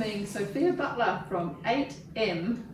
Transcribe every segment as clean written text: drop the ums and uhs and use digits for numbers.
welcoming Sophia Butler from 8M.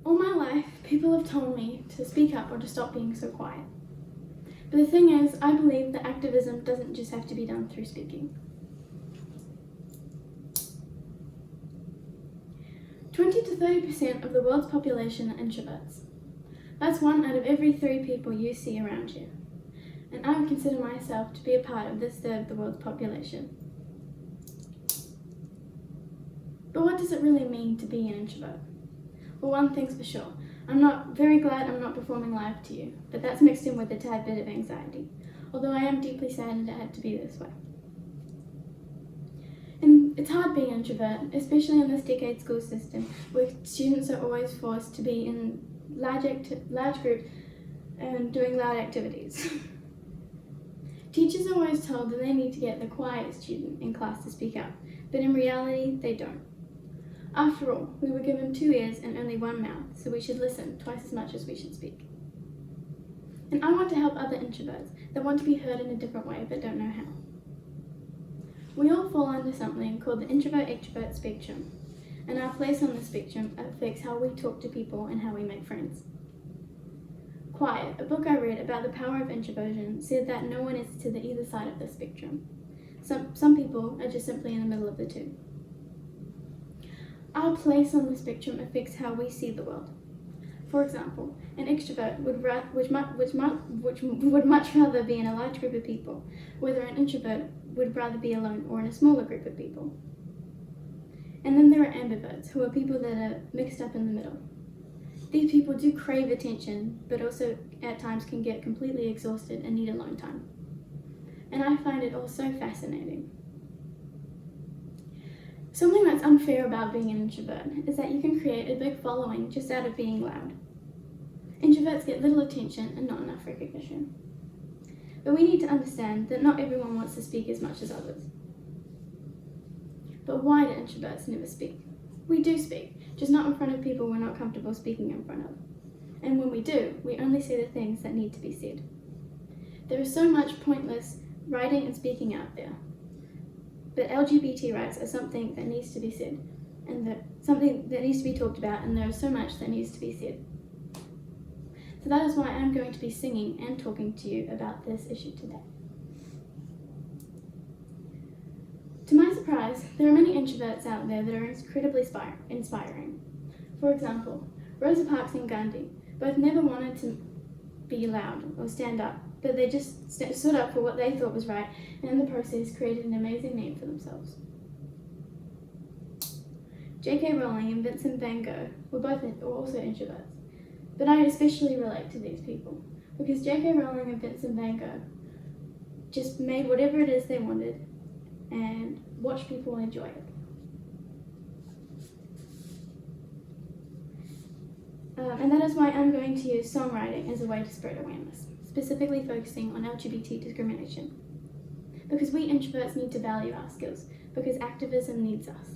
All my life, people have told me to speak up or to stop being so quiet. But the thing is, I believe that activism doesn't just have to be done through speaking. 20 to 30% of the world's population are introverts. That's 1 out of every 3 people you see around you. And I would consider myself to be a part of this third of the world's population. But what does it really mean to be an introvert? Well, one thing's for sure. I'm very glad I'm not performing live to you, but that's mixed in with a tad bit of anxiety, although I am deeply saddened it had to be this way. And it's hard being an introvert, especially in this decade school system, where students are always forced to be in large groups and doing loud activities. Teachers are always told that they need to get the quiet student in class to speak up, but in reality, they don't. After all, we were given 2 ears and only 1 mouth, so we should listen twice as much as we should speak. And I want to help other introverts that want to be heard in a different way but don't know how. We all fall under something called the introvert-extrovert spectrum, and our place on the spectrum affects how we talk to people and how we make friends. Quiet, a book I read about the power of introversion, said that no one is to the either side of the spectrum. Some people are just simply in the middle of the two. Our place on the spectrum affects how we see the world. For example, an extrovert would much rather be in a large group of people, whether an introvert would rather be alone or in a smaller group of people. And then there are ambiverts, who are people that are mixed up in the middle. These people do crave attention, but also at times can get completely exhausted and need alone time. And I find it all so fascinating. Something that's unfair about being an introvert is that you can create a big following just out of being loud. Introverts get little attention and not enough recognition. But we need to understand that not everyone wants to speak as much as others. But why do introverts never speak? We do speak, just not in front of people we're not comfortable speaking in front of. And when we do, we only say the things that need to be said. There is so much pointless writing and speaking out there. But LGBT rights are something that needs to be said, and something that needs to be talked about, and there is so much that needs to be said. So that is why I'm going to be singing and talking to you about this issue today. To my surprise, there are many introverts out there that are incredibly inspiring. For example, Rosa Parks and Gandhi both never wanted to be loud or stand up, but they just stood up for what they thought was right, and in the process created an amazing name for themselves. J.K. Rowling and Vincent van Gogh were also introverts, but I especially relate to these people because J.K. Rowling and Vincent van Gogh just made whatever it is they wanted and watched people enjoy it. And that is why I'm going to use songwriting as a way to spread awareness, specifically focusing on LGBT discrimination. Because we introverts need to value our skills, because activism needs us.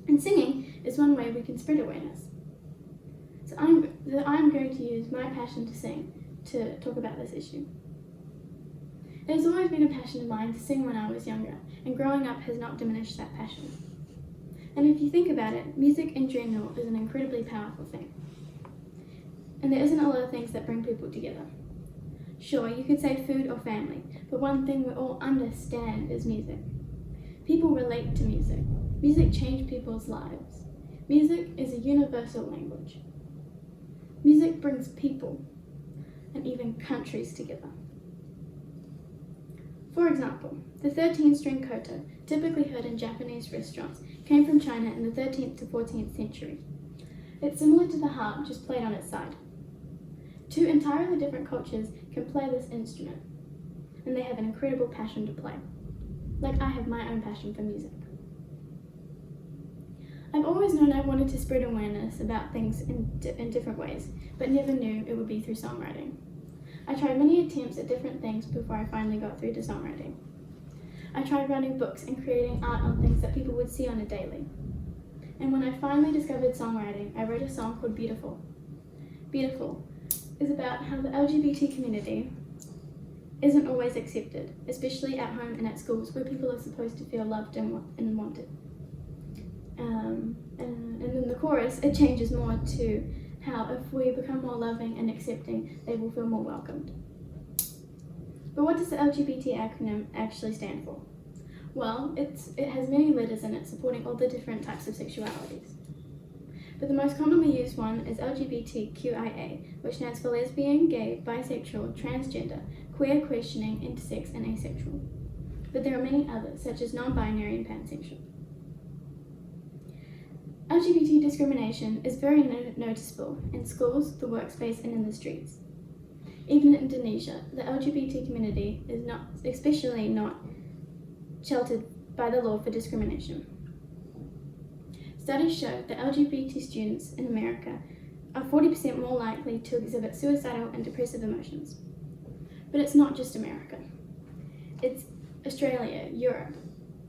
And singing is one way we can spread awareness. So I'm going to use my passion to sing to talk about this issue. It has always been a passion of mine to sing when I was younger, and growing up has not diminished that passion. And if you think about it, music in general is an incredibly powerful thing. And there isn't a lot of things that bring people together. Sure, you could say food or family, but one thing we all understand is music. People relate to music. Music changed people's lives. Music is a universal language. Music brings people and even countries together. For example, the 13-string koto, typically heard in Japanese restaurants, came from China in the 13th to 14th century. It's similar to the harp, just played on its side. Two entirely different cultures can play this instrument, and they have an incredible passion to play. Like I have my own passion for music. I've always known I wanted to spread awareness about things in different ways, but never knew it would be through songwriting. I tried many attempts at different things before I finally got through to songwriting. I tried writing books and creating art on things that people would see on a daily. And when I finally discovered songwriting, I wrote a song called Beautiful. Beautiful is about how the LGBT community isn't always accepted, especially at home and at schools where people are supposed to feel loved and wanted. And in the chorus, it changes more to how if we become more loving and accepting, they will feel more welcomed. But what does the LGBT acronym actually stand for? Well, it has many letters in it supporting all the different types of sexualities. But the most commonly used one is LGBTQIA, which stands for lesbian, gay, bisexual, transgender, queer, questioning, intersex, and asexual. But there are many others, such as non-binary and pansexual. LGBT discrimination is very noticeable in schools, the workspace, and in the streets. Even in Indonesia, the LGBT community is especially not sheltered by the law for discrimination. Studies show that LGBT students in America are 40% more likely to exhibit suicidal and depressive emotions. But it's not just America. It's Australia, Europe,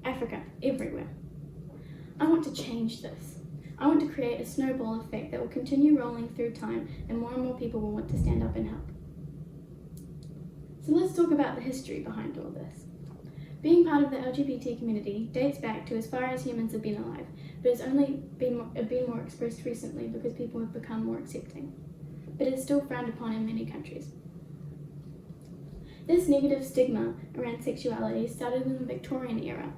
Africa, everywhere. I want to change this. I want to create a snowball effect that will continue rolling through time and more people will want to stand up and help. So let's talk about the history behind all this. Being part of the LGBT community dates back to as far as humans have been alive, but it's only been more expressed recently because people have become more accepting. But it's still frowned upon in many countries. This negative stigma around sexuality started in the Victorian era,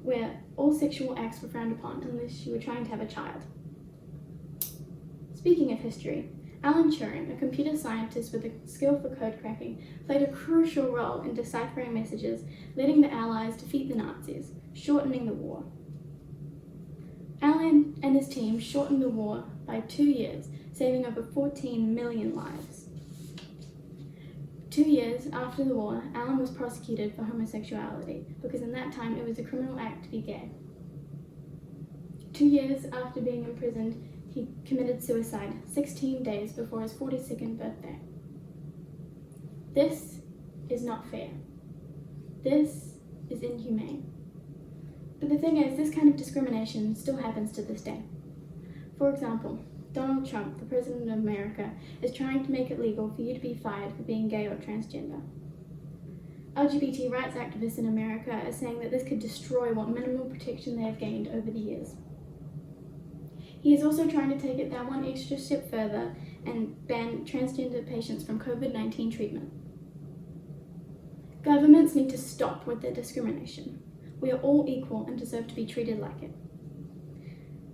where all sexual acts were frowned upon unless you were trying to have a child. Speaking of history, Alan Turing, a computer scientist with a skill for code cracking, played a crucial role in deciphering messages, letting the Allies defeat the Nazis, shortening the war. Alan and his team shortened the war by 2 years, saving over 14 million lives. 2 years after the war, Alan was prosecuted for homosexuality because in that time it was a criminal act to be gay. 2 years after being imprisoned, he committed suicide 16 days before his 42nd birthday. This is not fair. This is inhumane. But the thing is, this kind of discrimination still happens to this day. For example, Donald Trump, the President of America, is trying to make it legal for you to be fired for being gay or transgender. LGBT rights activists in America are saying that this could destroy what minimal protection they have gained over the years. He is also trying to take it that one extra step further and ban transgender patients from COVID-19 treatment. Governments need to stop with their discrimination. We are all equal and deserve to be treated like it.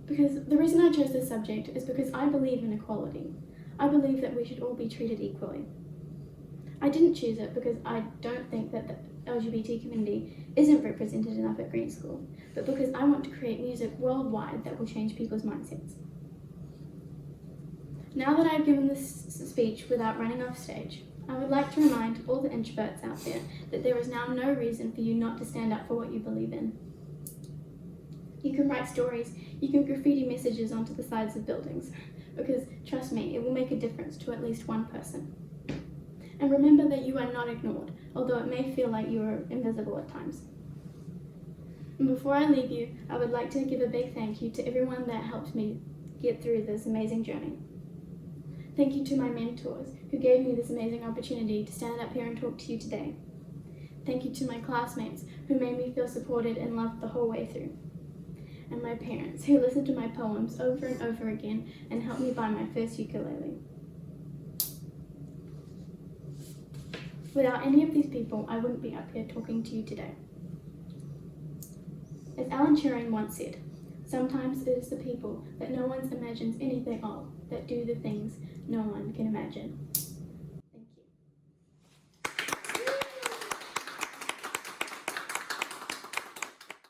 Because the reason I chose this subject is because I believe in equality. I believe that we should all be treated equally. I didn't choose it because I don't think that the LGBT community isn't represented enough at Green School, but because I want to create music worldwide that will change people's mindsets. Now that I've given this speech without running off stage, I would like to remind all the introverts out there that there is now no reason for you not to stand up for what you believe in. You can write stories, you can graffiti messages onto the sides of buildings, because trust me, it will make a difference to at least one person. And remember that you are not ignored, although it may feel like you are invisible at times. And before I leave you, I would like to give a big thank you to everyone that helped me get through this amazing journey. Thank you to my mentors who gave me this amazing opportunity to stand up here and talk to you today. Thank you to my classmates who made me feel supported and loved the whole way through. And my parents who listened to my poems over and over again and helped me buy my first ukulele. Without any of these people, I wouldn't be up here talking to you today. As Alan Turing once said, sometimes it is the people that no one imagines anything of that do the things no one can imagine.